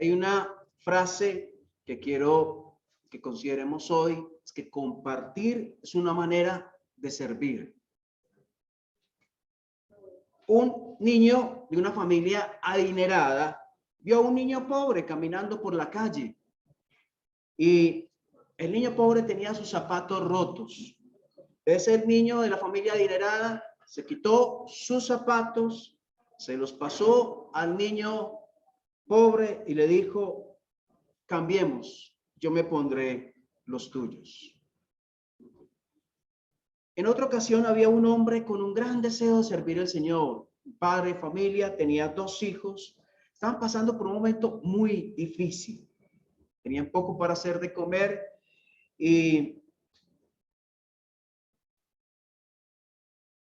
Hay una frase que quiero que consideremos hoy, es que compartir es una manera de servir. Un niño de una familia adinerada vio a un niño pobre caminando por la calle y el niño pobre tenía sus zapatos rotos. Ese niño de la familia adinerada se quitó sus zapatos, se los pasó al niño pobre y le dijo: cambiemos, yo me pondré los tuyos. En otra ocasión había un hombre con un gran deseo de servir al Señor. Padre, familia, tenía 2 hijos. Estaban pasando por un momento muy difícil. Tenían poco para hacer de comer y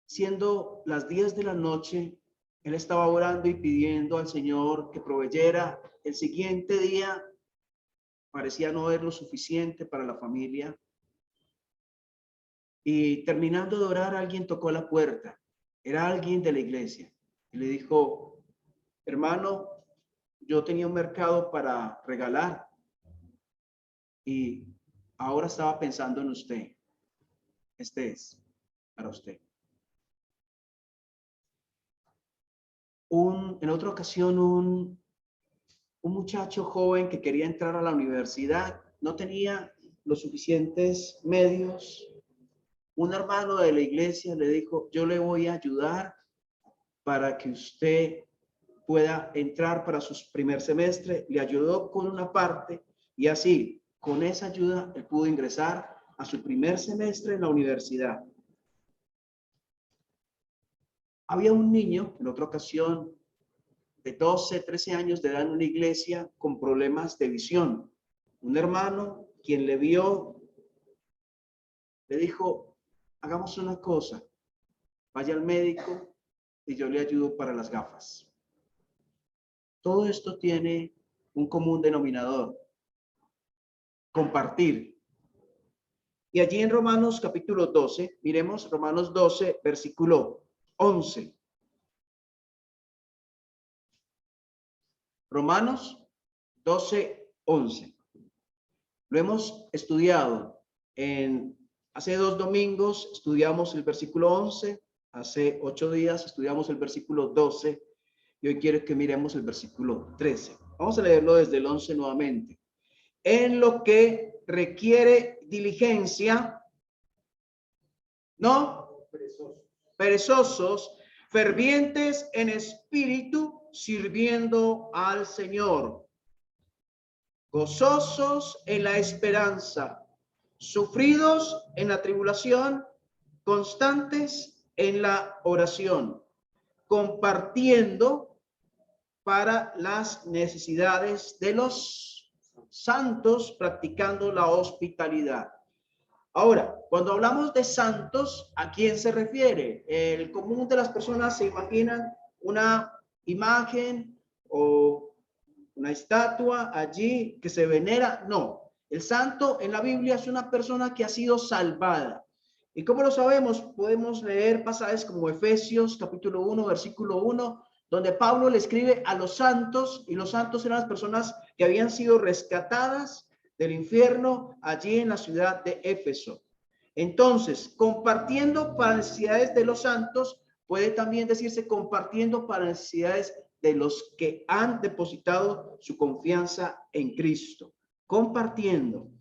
siendo las 10 de la noche, él estaba orando y pidiendo al Señor que proveyera. El siguiente día parecía no haber lo suficiente para la familia. Y terminando de orar, alguien tocó la puerta. Era alguien de la iglesia. Y le dijo: hermano, yo tenía un mercado para regalar y ahora estaba pensando en usted. Este es para usted. En otra ocasión, un muchacho joven que quería entrar a la universidad no tenía los suficientes medios. Un hermano de la iglesia le dijo: yo le voy a ayudar para que usted pueda entrar para su primer semestre. Le ayudó con una parte y así, con esa ayuda, él pudo ingresar a su primer semestre en la universidad. Había un niño, en otra ocasión, de 12, 13 años de edad en una iglesia con problemas de visión. Un hermano, quien le vio, le dijo: hagamos una cosa, vaya al médico y yo le ayudo para las gafas. Todo esto tiene un común denominador: compartir. Y allí en Romanos capítulo 12, miremos Romanos 12, versículo 11. Romanos 12, 11. Lo hemos estudiado hace 2 domingos, estudiamos el versículo 11, hace 8 días estudiamos el versículo 12 y hoy quiero que miremos el versículo 13. Vamos a leerlo desde el 11 nuevamente. En lo que requiere diligencia, no perezosos, fervientes en espíritu, sirviendo al Señor, gozosos en la esperanza, sufridos en la tribulación, constantes en la oración, compartiendo para las necesidades de los santos, practicando la hospitalidad. Ahora, cuando hablamos de santos, ¿a quién se refiere? El común de las personas se imaginan una imagen o una estatua allí que se venera. No, el santo en la Biblia es una persona que ha sido salvada. ¿Y cómo lo sabemos? Podemos leer pasajes como Efesios capítulo 1, versículo 1, donde Pablo le escribe a los santos, y los santos eran las personas que habían sido rescatadas del infierno allí en la ciudad de Éfeso. Entonces, compartiendo para necesidades de los santos, puede también decirse compartiendo para necesidades de los que han depositado su confianza en Cristo. Compartiendo.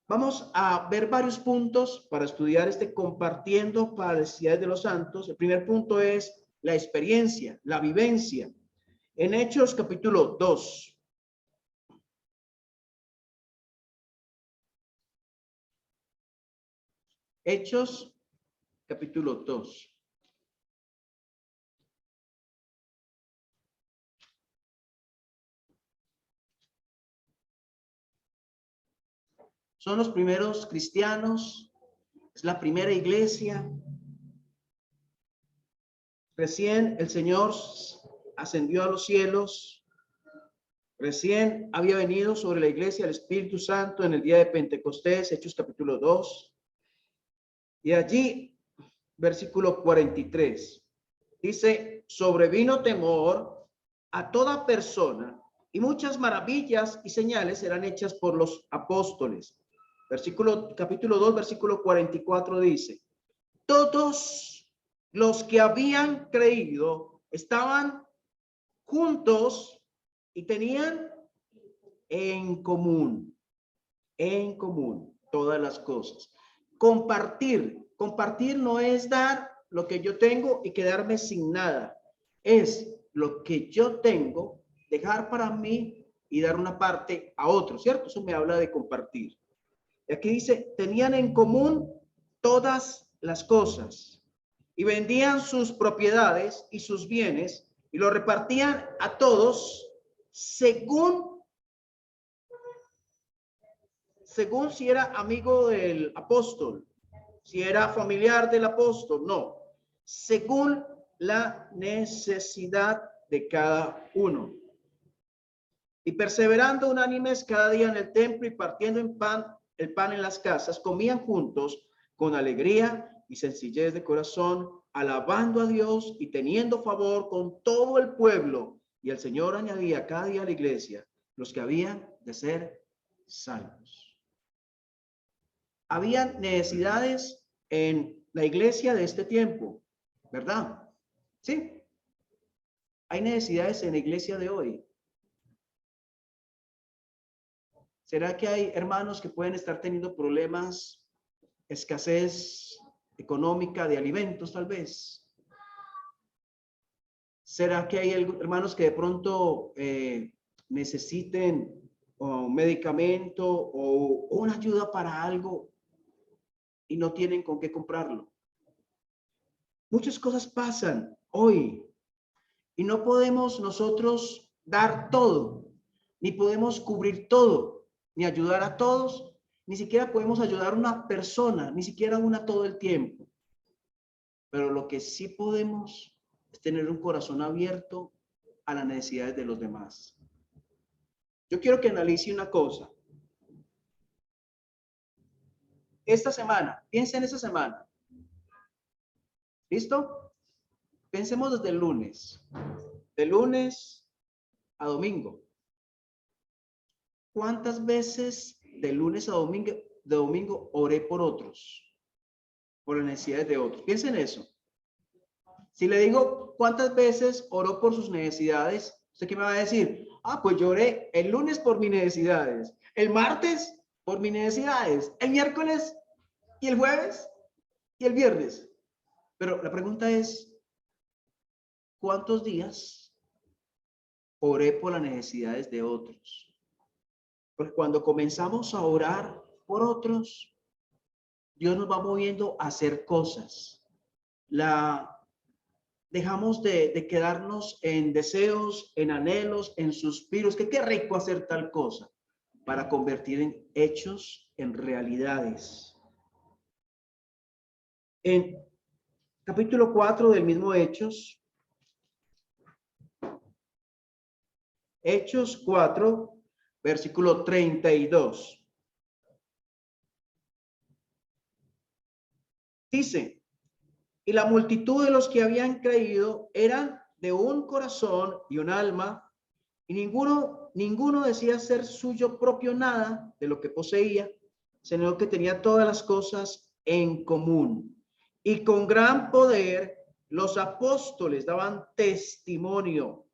Vamos a ver varios puntos para estudiar este compartiendo para necesidades de los santos. El primer punto es la experiencia, la vivencia. En Hechos capítulo 2. Hechos capítulo 2. Son los primeros cristianos, es la primera iglesia. Recién el Señor ascendió a los cielos. Recién había venido sobre la iglesia el Espíritu Santo en el día de Pentecostés, Hechos capítulo 2. Y allí, versículo 43, dice: sobrevino temor a toda persona Y muchas maravillas y señales eran hechas por los apóstoles. Capítulo 2, versículo 44 dice: todos los que habían creído estaban juntos y tenían en común todas las cosas. Compartir no es dar lo que yo tengo y quedarme sin nada. Es lo que yo tengo, dejar para mí y dar una parte a otro, ¿cierto? Eso me habla de compartir. Y aquí dice, tenían en común todas las cosas y vendían sus propiedades y sus bienes y lo repartían a todos según si era amigo del apóstol, si era familiar del apóstol, no, según la necesidad de cada uno. Y perseverando unánimes cada día en el templo y partiendo el pan en las casas, comían juntos con alegría y sencillez de corazón, alabando a Dios y teniendo favor con todo el pueblo. Y el Señor añadía cada día a la iglesia los que habían de ser salvos. Habían necesidades en la iglesia de este tiempo, ¿verdad? Sí. Hay necesidades en la iglesia de hoy. ¿Será que hay hermanos que pueden estar teniendo problemas, escasez económica de alimentos tal vez? ¿Será que hay hermanos que de pronto necesiten un medicamento o una ayuda para algo y no tienen con qué comprarlo? Muchas cosas pasan hoy y no podemos nosotros dar todo, ni podemos cubrir todo, ni ayudar a todos, ni siquiera podemos ayudar a una persona, ni siquiera una todo el tiempo. Pero lo que sí podemos es tener un corazón abierto a las necesidades de los demás. Yo quiero que analice una cosa. Esta semana, piensa en esa semana. ¿Listo? Pensemos desde el lunes. De lunes a domingo. ¿Cuántas veces de lunes a domingo oré por otros? Por las necesidades de otros. Piensa en eso. Si le digo cuántas veces oró por sus necesidades, ¿usted qué me va a decir? Ah, pues yo oré el lunes por mis necesidades, el martes por mis necesidades, el miércoles y el jueves y el viernes. Pero la pregunta es, ¿cuántos días oré por las necesidades de otros? Porque cuando comenzamos a orar por otros, Dios nos va moviendo a hacer cosas. Dejamos de quedarnos en deseos, en anhelos, en suspiros, que qué rico hacer tal cosa, para convertir en hechos, en realidades. En capítulo 4 del mismo Hechos 4, versículo 32. Dice, y la multitud de los que habían creído eran de un corazón y un alma, y ninguno decía ser suyo propio nada de lo que poseía, sino que tenía todas las cosas en común. Y con gran poder los apóstoles daban testimonio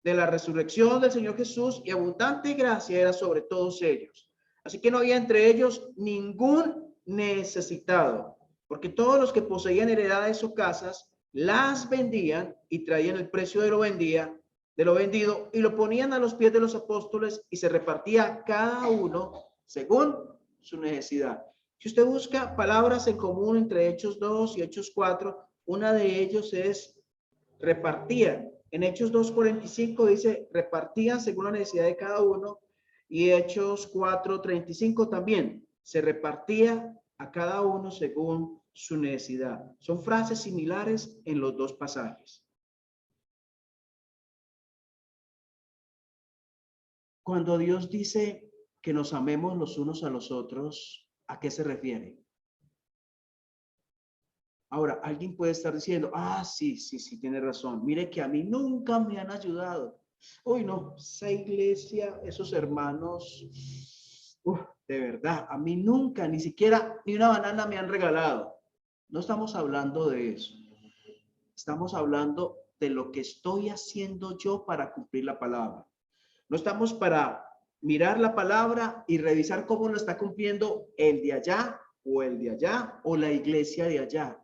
de la resurrección del Señor Jesús, y abundante gracia era sobre todos ellos. Así que no había entre ellos ningún necesitado, porque todos los que poseían heredades o casas las vendían y traían el precio de lo vendido y lo ponían a los pies de los apóstoles, y se repartía cada uno según su necesidad. Si usted busca palabras en común entre Hechos 2 y Hechos 4, una de ellos es repartían. En Hechos 2:45 dice repartían según la necesidad de cada uno, y Hechos 4:35 también se repartía a cada uno según su necesidad. Son frases similares en los dos pasajes. Cuando Dios dice que nos amemos los unos a los otros, ¿a qué se refiere? Ahora, alguien puede estar diciendo, sí, tiene razón. Mire que a mí nunca me han ayudado. Uy, no, esa iglesia, esos hermanos, de verdad, a mí nunca, ni siquiera, ni una banana me han regalado. No estamos hablando de eso. Estamos hablando de lo que estoy haciendo yo para cumplir la palabra. No estamos para mirar la palabra y revisar cómo lo está cumpliendo el de allá o el de allá o la iglesia de allá,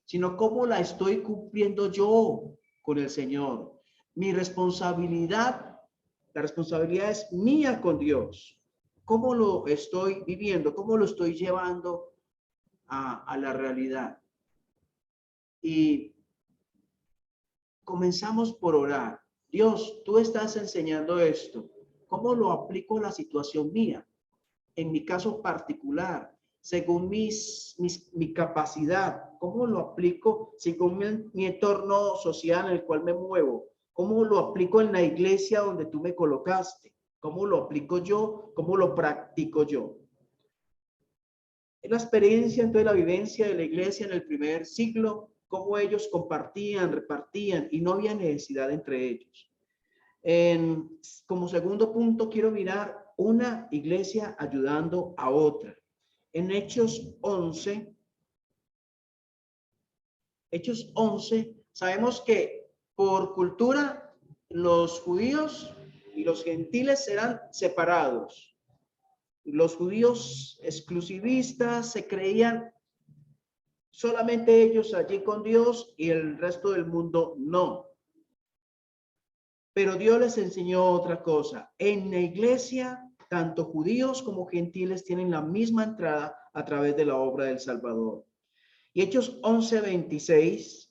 sino cómo la estoy cumpliendo yo con el Señor. Mi responsabilidad, la responsabilidad es mía con Dios. ¿Cómo lo estoy viviendo? ¿Cómo lo estoy llevando a la realidad? Y comenzamos por orar. Dios, tú estás enseñando esto. ¿Cómo lo aplico a la situación mía? En mi caso particular, según mi capacidad, ¿cómo lo aplico según mi entorno social en el cual me muevo? ¿Cómo lo aplico en la iglesia donde tú me colocaste? ¿Cómo lo aplico yo? ¿Cómo lo practico yo? Es la experiencia, entonces la vivencia de la iglesia en el primer siglo, cómo ellos compartían, repartían y no había necesidad entre ellos. Como segundo punto, quiero mirar una iglesia ayudando a otra. En Hechos 11, sabemos que por cultura los judíos y los gentiles eran separados. Los judíos exclusivistas se creían solamente ellos allí con Dios y el resto del mundo no. Pero Dios les enseñó otra cosa. En la iglesia, tanto judíos como gentiles tienen la misma entrada a través de la obra del Salvador. Y Hechos 11:26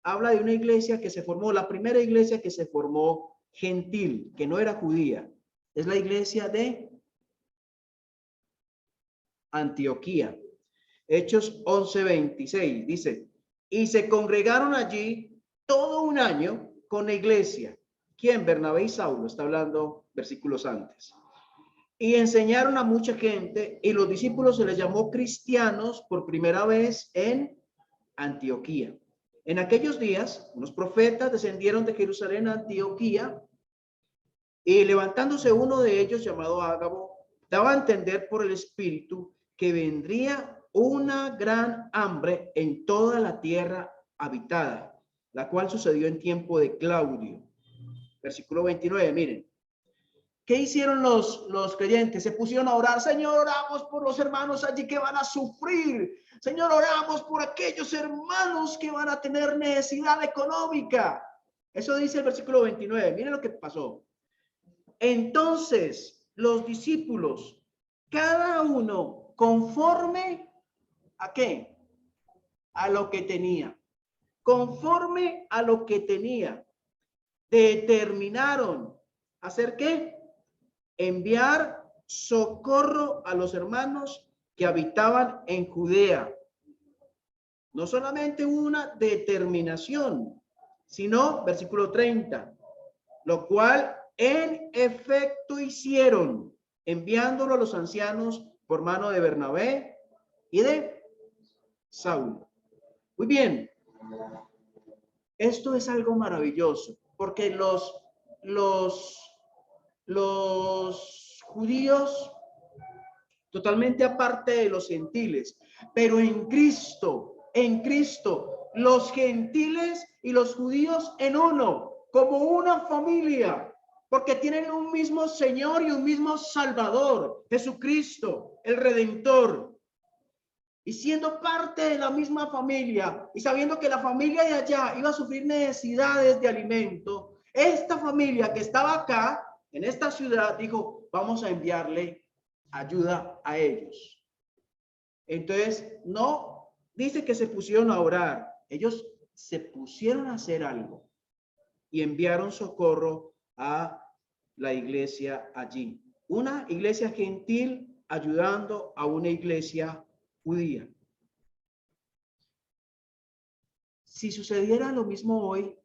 habla de una iglesia que se formó, la primera iglesia que se formó gentil, que no era judía. Es la iglesia de Antioquía. Hechos 11:26 dice, y se congregaron allí todo un año con la iglesia. ¿Quién? Bernabé y Saulo, está hablando versículos antes. Y enseñaron a mucha gente y los discípulos se les llamó cristianos por primera vez en Antioquía. En aquellos días, unos profetas descendieron de Jerusalén a Antioquía y levantándose uno de ellos llamado Ágabo, daba a entender por el Espíritu que vendría una gran hambre en toda la tierra habitada, la cual sucedió en tiempo de Claudio. Versículo 29, miren. ¿Qué hicieron los creyentes? Se pusieron a orar. Señor, oramos por los hermanos allí que van a sufrir. Señor, oramos por aquellos hermanos que van a tener necesidad económica. Eso dice el versículo 29. Miren lo que pasó. Entonces, los discípulos, cada uno conforme a qué? A lo que tenía. Conforme a lo que tenía. Determinaron hacer qué? Enviar socorro a los hermanos que habitaban en Judea. No solamente una determinación, sino, versículo 30, lo cual en efecto hicieron, enviándolo a los ancianos por mano de Bernabé y de Saulo. Muy bien, esto es algo maravilloso, porque los judíos totalmente aparte de los gentiles, pero en Cristo, los gentiles y los judíos en uno, como una familia, porque tienen un mismo Señor y un mismo Salvador, Jesucristo, el Redentor. Y siendo parte de la misma familia y sabiendo que la familia de allá iba a sufrir necesidades de alimento, esta familia que estaba acá, en esta ciudad, dijo, vamos a enviarle ayuda a ellos. Entonces, no dice que se pusieron a orar, ellos se pusieron a hacer algo y enviaron socorro a la iglesia allí. Una iglesia gentil ayudando a una iglesia judía. Si sucediera lo mismo hoy,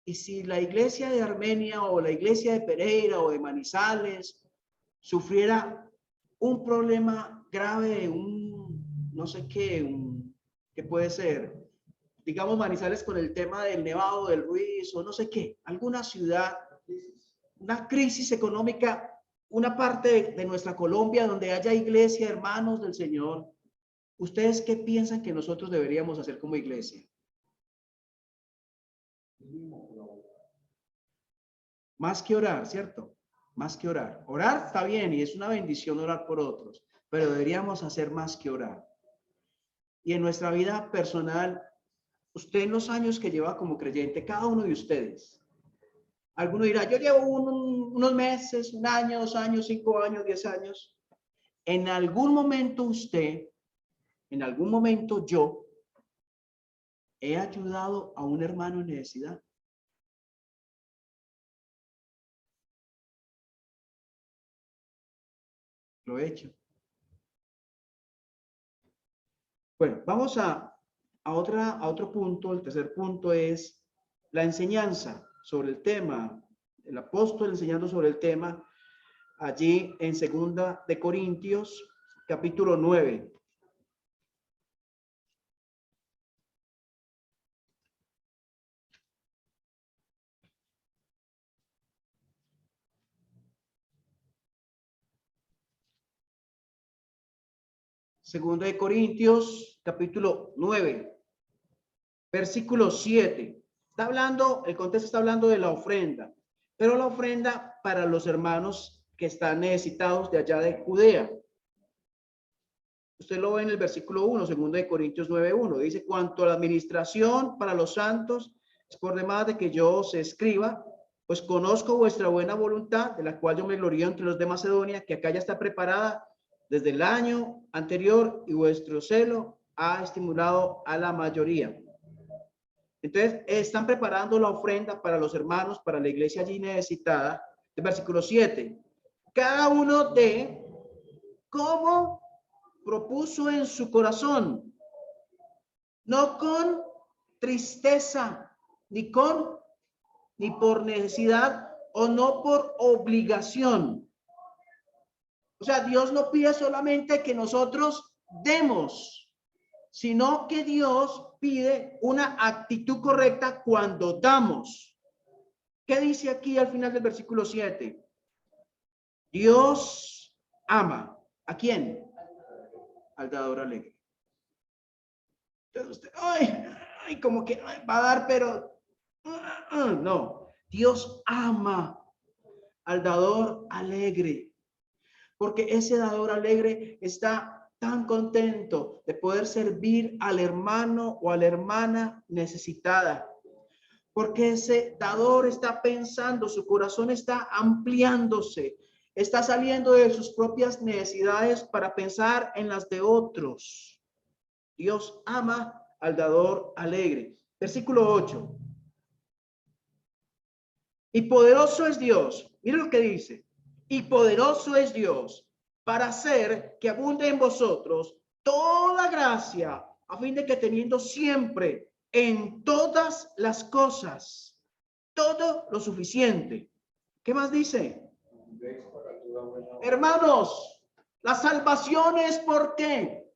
y si la iglesia de Armenia o la iglesia de Pereira o de Manizales sufriera un problema grave, no sé qué, ¿qué puede ser? digamos Manizales con el tema del Nevado del Ruiz o no sé qué, alguna ciudad, una crisis económica, una parte de nuestra Colombia donde haya iglesia, hermanos del Señor, ¿ustedes qué piensan que nosotros deberíamos hacer como iglesia? Más que orar, ¿cierto? Más que orar. Orar está bien y es una bendición orar por otros, pero deberíamos hacer más que orar. Y en nuestra vida personal, usted en los años que lleva como creyente, cada uno de ustedes, alguno dirá, yo llevo unos meses, un año, 2 años, 5 años, 10 años. En algún momento usted, en algún momento yo, he ayudado a un hermano en necesidad. Lo he hecho. Bueno, vamos a otro punto. El tercer punto es la enseñanza sobre el tema. El apóstol enseñando sobre el tema allí en 2 Corintios, capítulo 9. Segunda de Corintios, capítulo 9, versículo 7. Está hablando, el contexto está hablando de la ofrenda, pero la ofrenda para los hermanos que están necesitados de allá de Judea. Usted lo ve en el versículo 1, segunda de Corintios 9:1. Dice, cuanto a la administración para los santos, es por demás de que yo os escriba, pues conozco vuestra buena voluntad, de la cual yo me glorío entre los de Macedonia, que acá ya está preparada desde el año anterior y vuestro celo ha estimulado a la mayoría. Entonces, están preparando la ofrenda para los hermanos, para la iglesia allí necesitada. El versículo 7. Cada uno de cómo propuso en su corazón, no con tristeza, ni por necesidad o no por obligación. O sea, Dios no pide solamente que nosotros demos, sino que Dios pide una actitud correcta cuando damos. ¿Qué dice aquí al final del versículo 7? Dios ama. ¿A quién? Al dador alegre. Entonces usted, ay, como que va a dar, pero no. Dios ama al dador alegre, porque ese dador alegre está tan contento de poder servir al hermano o a la hermana necesitada, porque ese dador está pensando, su corazón está ampliándose, está saliendo de sus propias necesidades para pensar en las de otros. Dios ama al dador alegre. Versículo 8. Y poderoso es Dios. Mira lo que dice. Y poderoso es Dios para hacer que abunde en vosotros toda gracia, a fin de que teniendo siempre en todas las cosas todo lo suficiente. ¿Qué más dice? Hermanos, la salvación es ¿por qué?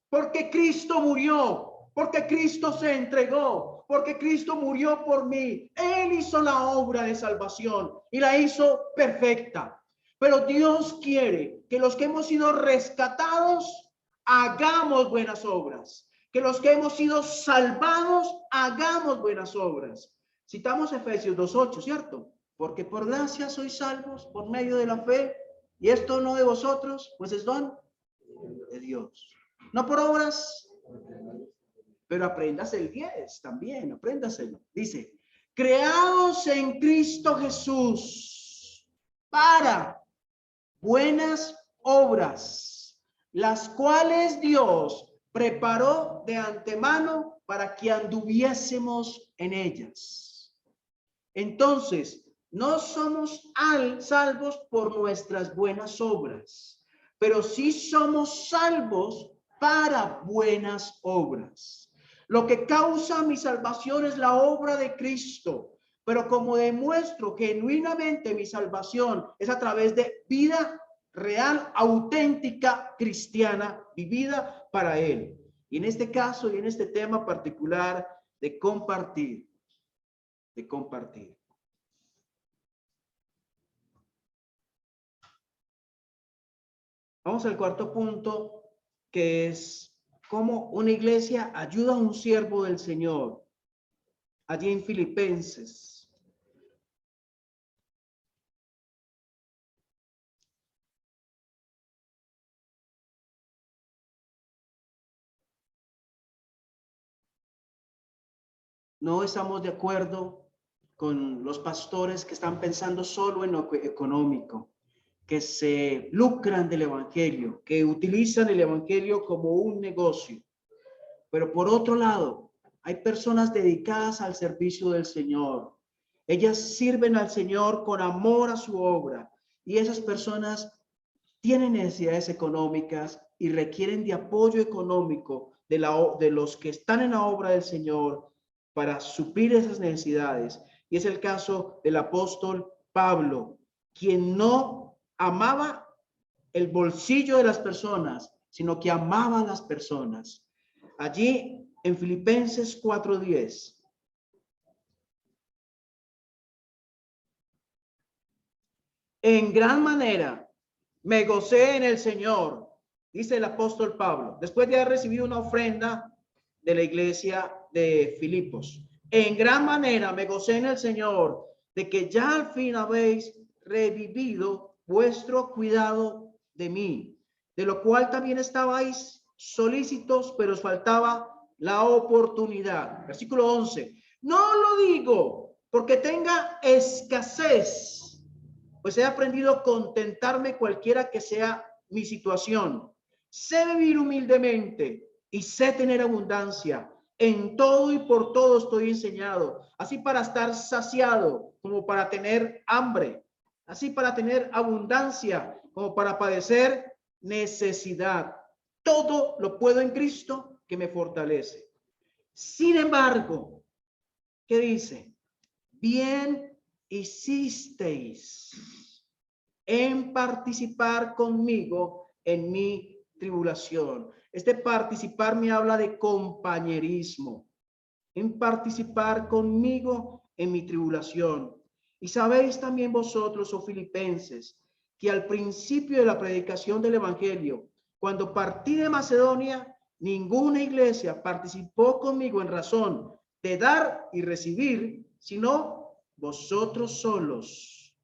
Porque Cristo murió, porque Cristo se entregó, porque Cristo murió por mí. Él hizo la obra de salvación y la hizo perfecta. Pero Dios quiere que los que hemos sido rescatados hagamos buenas obras, que los que hemos sido salvados hagamos buenas obras. Citamos Efesios 2:8, ¿cierto? Porque por gracia sois salvos por medio de la fe, y esto no de vosotros, pues es don de Dios. No por obras, pero apréndase el 10 también, apréndaselo. Dice, creados en Cristo Jesús para buenas obras, las cuales Dios preparó de antemano para que anduviésemos en ellas. Entonces, no somos salvos por nuestras buenas obras, pero sí somos salvos para buenas obras. Lo que causa mi salvación es la obra de Cristo, pero como demuestro genuinamente mi salvación es a través de vida real, auténtica, cristiana, vivida para Él. Y en este caso y en este tema particular, de compartir, de compartir. Vamos al cuarto punto, que es cómo una iglesia ayuda a un siervo del Señor. Allí en Filipenses. No estamos de acuerdo con los pastores que están pensando solo en lo económico, que se lucran del evangelio, que utilizan el evangelio como un negocio. Pero por otro lado, hay personas dedicadas al servicio del Señor. Ellas sirven al Señor con amor a su obra, y esas personas tienen necesidades económicas y requieren de apoyo económico de los que están en la obra del Señor para suplir esas necesidades. Y es el caso del apóstol Pablo, quien no amaba el bolsillo de las personas, sino que amaba a las personas. Allí en Filipenses 4:10. En gran manera me gocé en el Señor, dice el apóstol Pablo, después de haber recibido una ofrenda de la iglesia de Filipos. En gran manera me gocé en el Señor de que ya al fin habéis revivido vuestro cuidado de mí, de lo cual también estabais solícitos, pero os faltaba la oportunidad. Versículo 11. No lo digo porque tenga escasez, pues he aprendido a contentarme cualquiera que sea mi situación. Sé vivir humildemente y sé tener abundancia. En todo y por todo estoy enseñado, así para estar saciado como para tener hambre, así para tener abundancia como para padecer necesidad. Todo lo puedo en Cristo que me fortalece. Sin embargo, ¿qué dice? Bien hicisteis en participar conmigo en mi tribulación. Este participar me habla de compañerismo, en participar conmigo en mi tribulación. Y sabéis también vosotros, oh filipenses, que al principio de la predicación del evangelio, cuando partí de Macedonia, ninguna iglesia participó conmigo en razón de dar y recibir, sino vosotros solos.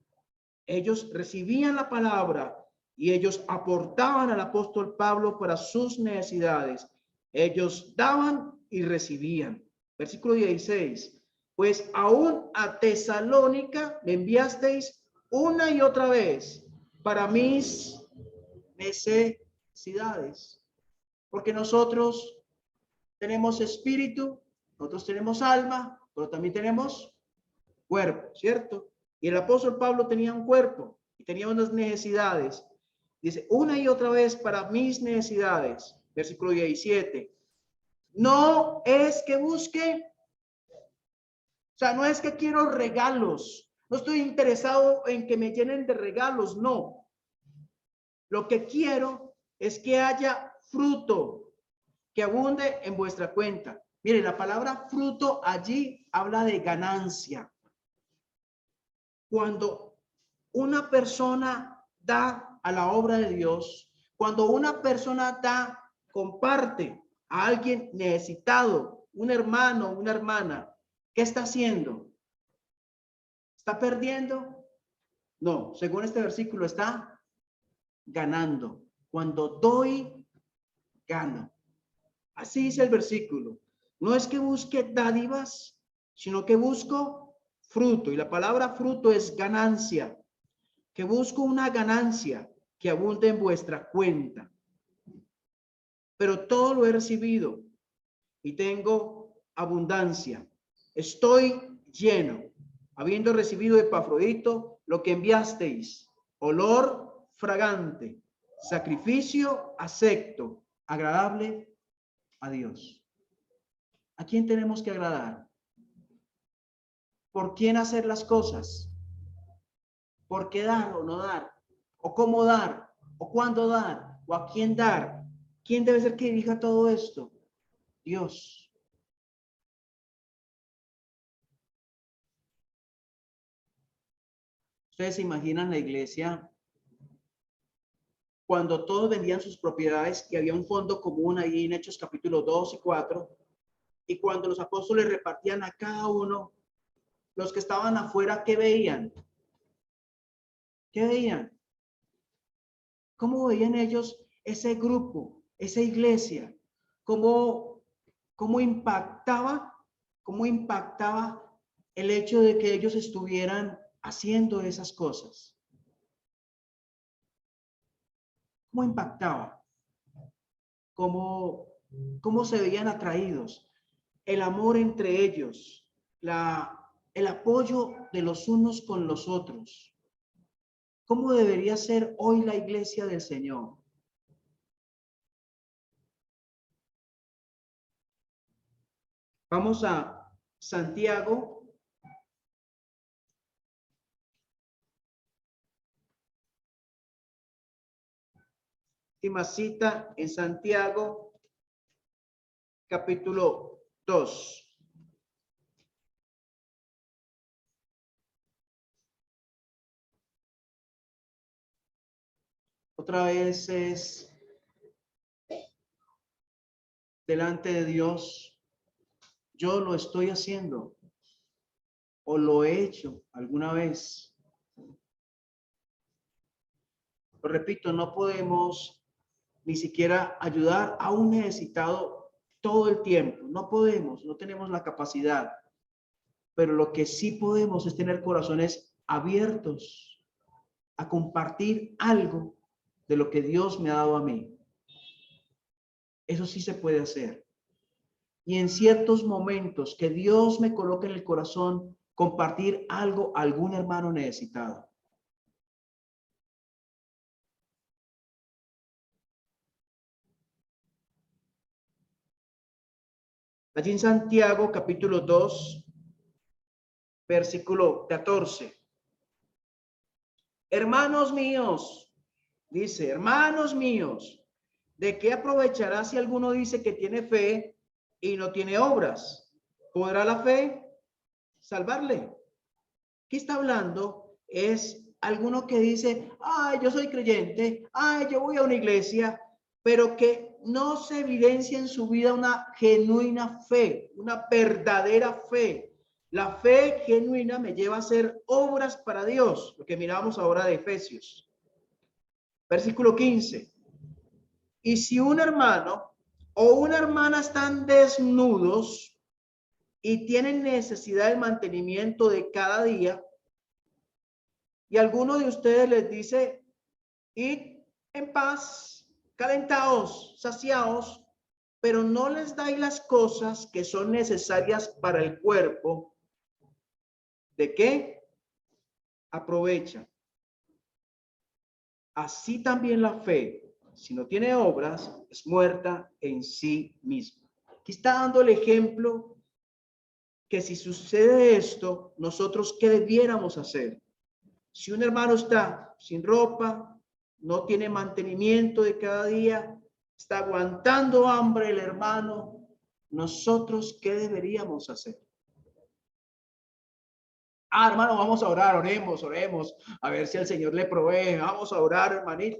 Ellos recibían la palabra y ellos aportaban al apóstol Pablo para sus necesidades. Ellos daban y recibían. Versículo 16. Pues aún a Tesalónica me enviasteis una y otra vez para mis necesidades. Porque nosotros tenemos espíritu, nosotros tenemos alma, pero también tenemos cuerpo, ¿cierto? Y el apóstol Pablo tenía un cuerpo y tenía unas necesidades. Dice, una y otra vez para mis necesidades. Versículo 17. No es que busque, o sea, no es que quiero regalos. No estoy interesado en que me llenen de regalos, no. Lo que quiero es que haya fruto, que abunde en vuestra cuenta. Mire, la palabra fruto allí habla de ganancia. Cuando una persona da a la obra de Dios, cuando una persona da, comparte a alguien necesitado, un hermano, una hermana, ¿qué está haciendo? ¿Está perdiendo? No, según este versículo está ganando. Cuando doy, gano. Así dice el versículo. No es que busque dádivas, sino que busco fruto. Y la palabra fruto es ganancia. Que busco una ganancia que abunde en vuestra cuenta. Pero todo lo he recibido y tengo abundancia. Estoy lleno, habiendo recibido de Epafrodito lo que enviasteis, olor fragante, sacrificio acepto, agradable a Dios. ¿A quién tenemos que agradar? ¿Por quién hacer las cosas? ¿Por qué dar o no dar? ¿O cómo dar? ¿O cuándo dar? ¿O a quién dar? ¿Quién debe ser que dirija todo esto? Dios. Ustedes se imaginan la iglesia cuando todos vendían sus propiedades y había un fondo común ahí en Hechos capítulo 2 y 4, y cuando los apóstoles repartían a cada uno, los que estaban afuera, ¿qué veían? ¿Qué veían? ¿Cómo veían ellos ese grupo, esa iglesia? ¿Cómo impactaba? ¿Cómo impactaba el hecho de que ellos estuvieran haciendo esas cosas? ¿Cómo impactaba? ¿Cómo se veían atraídos? El amor entre ellos, el apoyo de los unos con los otros. ¿Cómo debería ser hoy la iglesia del Señor? Vamos a Santiago. Última cita en Santiago, capítulo 2. Otra vez es delante de Dios. Yo lo estoy haciendo o lo he hecho alguna vez. Lo repito, no podemos ni siquiera ayudar a un necesitado todo el tiempo. No podemos, no tenemos la capacidad. Pero lo que sí podemos es tener corazones abiertos a compartir algo de lo que Dios me ha dado a mí. Eso sí se puede hacer. Y en ciertos momentos que Dios me coloque en el corazón, compartir algo a algún hermano necesitado. Allí en Santiago, capítulo 2, versículo 14. Hermanos míos, dice, hermanos míos, ¿de qué aprovechará si alguno dice que tiene fe y no tiene obras? ¿Podrá la fe salvarle? ¿Qué está hablando? Es alguno que dice, ay, yo soy creyente, ay, yo voy a una iglesia, pero que no se evidencia en su vida una genuina fe, una verdadera fe. La fe genuina me lleva a hacer obras para Dios, lo que miramos ahora de Efesios. Versículo 15. Y si un hermano o una hermana están desnudos y tienen necesidad del mantenimiento de cada día, y alguno de ustedes les dice, id en paz, calentaos, saciaos, pero no les dais las cosas que son necesarias para el cuerpo, ¿de qué aprovechan? Así también la fe, si no tiene obras, es muerta en sí misma. Aquí está dando el ejemplo que si sucede esto, nosotros ¿qué debiéramos hacer? Si un hermano está sin ropa, no tiene mantenimiento de cada día, está aguantando hambre el hermano, nosotros ¿qué deberíamos hacer? Ah, hermano, vamos a orar, oremos, a ver si el Señor le provee, vamos a orar, hermanito.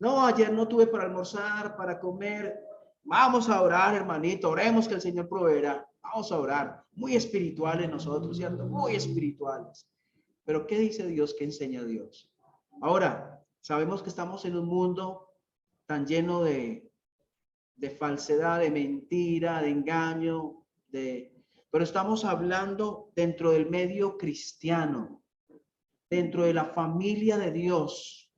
No, ayer no tuve para almorzar, para comer. Vamos a orar, hermanito, oremos que el Señor proveerá. Vamos a orar. Muy espirituales nosotros, ¿cierto? Muy espirituales. Pero ¿qué dice Dios? ¿Qué enseña Dios? Ahora, sabemos que estamos en un mundo tan lleno de falsedad, de mentira, de engaño, pero estamos hablando dentro del medio cristiano, dentro de la familia de Dios.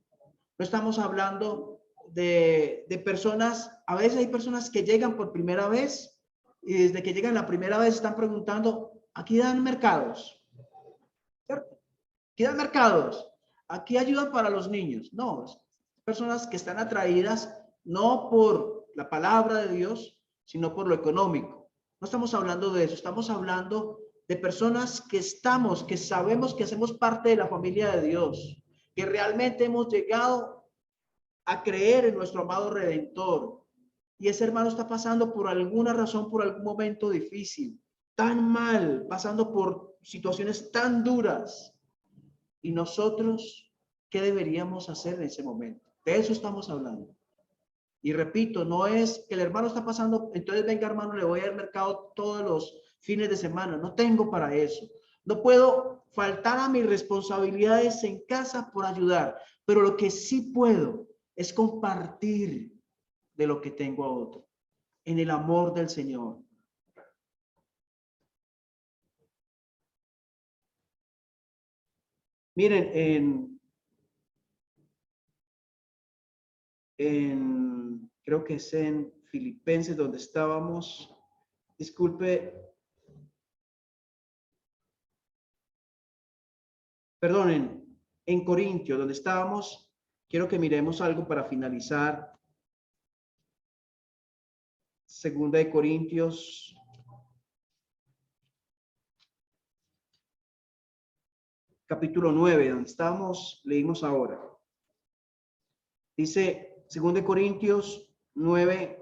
No estamos hablando de personas, a veces hay personas que llegan por primera vez y desde que llegan la primera vez están preguntando, ¿aquí dan mercados? ¿Cierto? ¿Aquí dan mercados? ¿Aquí ayudan para los niños? No, personas que están atraídas no por la palabra de Dios, sino por lo económico. No estamos hablando de eso, estamos hablando de personas que sabemos que hacemos parte de la familia de Dios, que realmente hemos llegado a creer en nuestro amado Redentor. Y ese hermano está pasando por alguna razón, por algún momento difícil, tan mal, pasando por situaciones tan duras. Y nosotros, ¿qué deberíamos hacer en ese momento? De eso estamos hablando. Y repito, no es que el hermano está pasando, entonces venga hermano, le voy al mercado todos los fines de semana. No tengo para eso. No puedo faltar a mis responsabilidades en casa por ayudar, pero lo que sí puedo es compartir de lo que tengo a otro, en el amor del Señor. Miren, creo que es en Filipenses donde estábamos. Disculpe, perdonen, en Corintios donde estábamos. Quiero que miremos algo para finalizar. Segunda de Corintios, capítulo 9, donde estamos, leímos ahora. Dice, segunda de Corintios 9,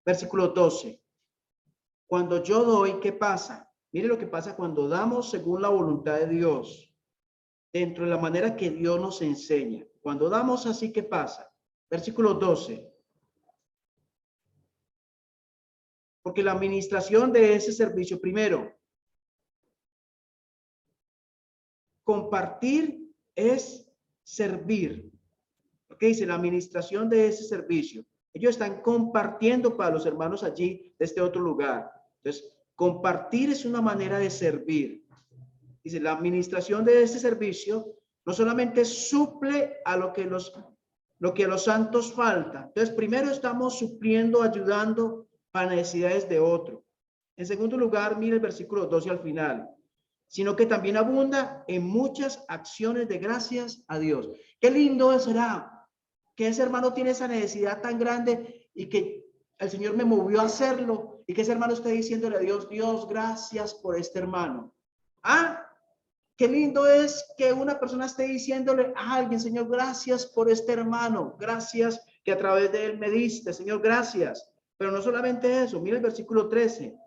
versículo 12. Cuando yo doy, ¿qué pasa? Mire lo que pasa cuando damos según la voluntad de Dios, dentro de la manera que Dios nos enseña. Cuando damos así, ¿qué pasa? Versículo 12. Porque la administración de ese servicio, primero, compartir es servir. ¿Qué dice? La administración de ese servicio. Ellos están compartiendo para los hermanos allí de este otro lugar. Entonces, compartir es una manera de servir. Dice, la administración de este servicio no solamente suple a lo que a los santos falta. Entonces, primero estamos supliendo, ayudando para necesidades de otro. En segundo lugar, mire el versículo 12 al final. Sino que también abunda en muchas acciones de gracias a Dios. Qué lindo será que ese hermano tiene esa necesidad tan grande y que el Señor me movió a hacerlo y que ese hermano esté diciéndole a Dios, Dios, gracias por este hermano. Ah, qué lindo es que una persona esté diciéndole a alguien, Señor, gracias por este hermano, gracias que a través de él me diste, Señor, gracias. Pero no solamente eso, mira el versículo 13.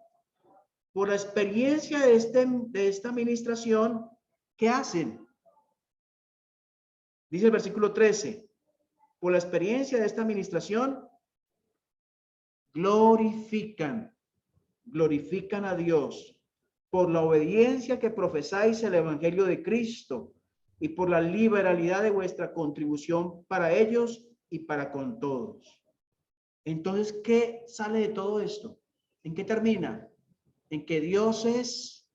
Por la experiencia de esta administración, ¿qué hacen? Dice el versículo 13. Por la experiencia de esta administración, glorifican a Dios por la obediencia que profesáis el evangelio de Cristo y por la liberalidad de vuestra contribución para ellos y para con todos. Entonces, ¿qué sale de todo esto? ¿En qué termina? En que Dios es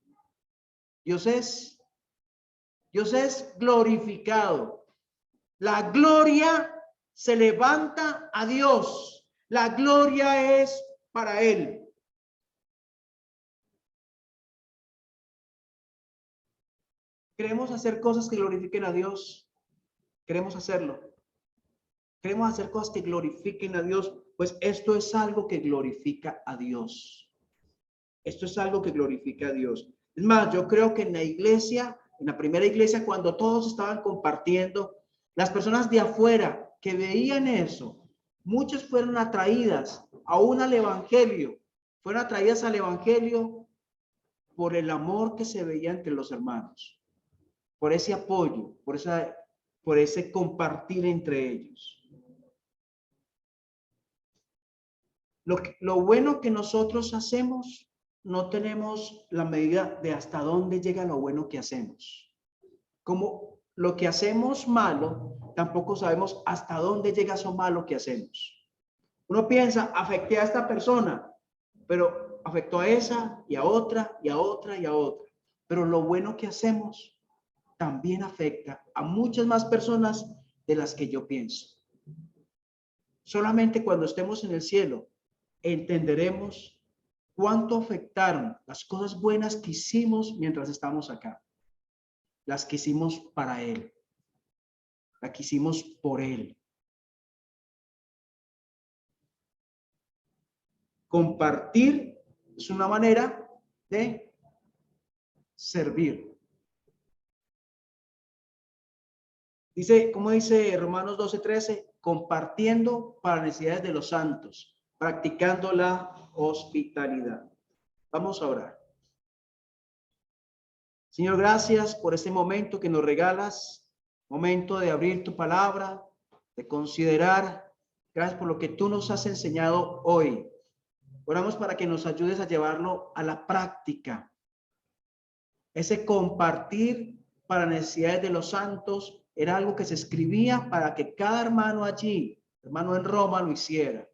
glorificado. La gloria se levanta a Dios. La gloria es para Él. Queremos hacer cosas que glorifiquen a Dios. Queremos hacerlo. Queremos hacer cosas que glorifiquen a Dios. Pues esto es algo que glorifica a Dios. Esto es algo que glorifica a Dios. Es más, yo creo que en la iglesia, en la primera iglesia, cuando todos estaban compartiendo, las personas de afuera que veían eso, muchas fueron atraídas aún al evangelio. Fueron atraídas al evangelio por el amor que se veía entre los hermanos, por ese apoyo, por ese compartir entre ellos. Lo bueno que nosotros hacemos, no tenemos la medida de hasta dónde llega lo bueno que hacemos. Como lo que hacemos malo, tampoco sabemos hasta dónde llega eso malo que hacemos. Uno piensa, afecté a esta persona, pero afectó a esa y a otra y a otra y a otra. Pero lo bueno que hacemos también afecta a muchas más personas de las que yo pienso. Solamente cuando estemos en el cielo entenderemos cuánto afectaron las cosas buenas que hicimos mientras estamos acá. Las que hicimos para Él. Las que hicimos por Él. Compartir es una manera de servir. Dice, ¿cómo dice Romanos 12:13? Compartiendo para necesidades de los santos, practicando la hospitalidad. Vamos a orar. Señor, gracias por este momento que nos regalas, momento de abrir tu palabra, de considerar. Gracias por lo que tú nos has enseñado hoy. Oramos para que nos ayudes a llevarlo a la práctica. Ese compartir para necesidades de los santos era algo que se escribía para que cada hermano allí, hermano en Roma, lo hiciera.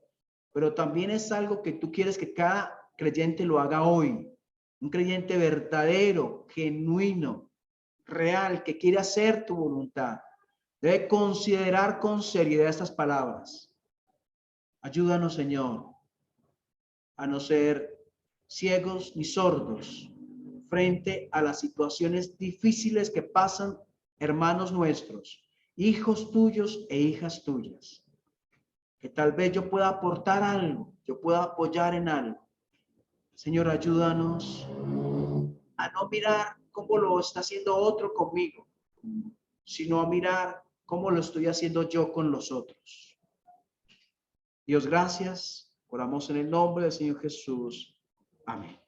Pero también es algo que tú quieres que cada creyente lo haga hoy. Un creyente verdadero, genuino, real, que quiere hacer tu voluntad. Debe considerar con seriedad estas palabras. Ayúdanos, Señor, a no ser ciegos ni sordos frente a las situaciones difíciles que pasan hermanos nuestros, hijos tuyos e hijas tuyas. Que tal vez yo pueda aportar algo, yo pueda apoyar en algo. Señor, ayúdanos a no mirar cómo lo está haciendo otro conmigo, sino a mirar cómo lo estoy haciendo yo con los otros. Dios, gracias. Oramos en el nombre del Señor Jesús. Amén.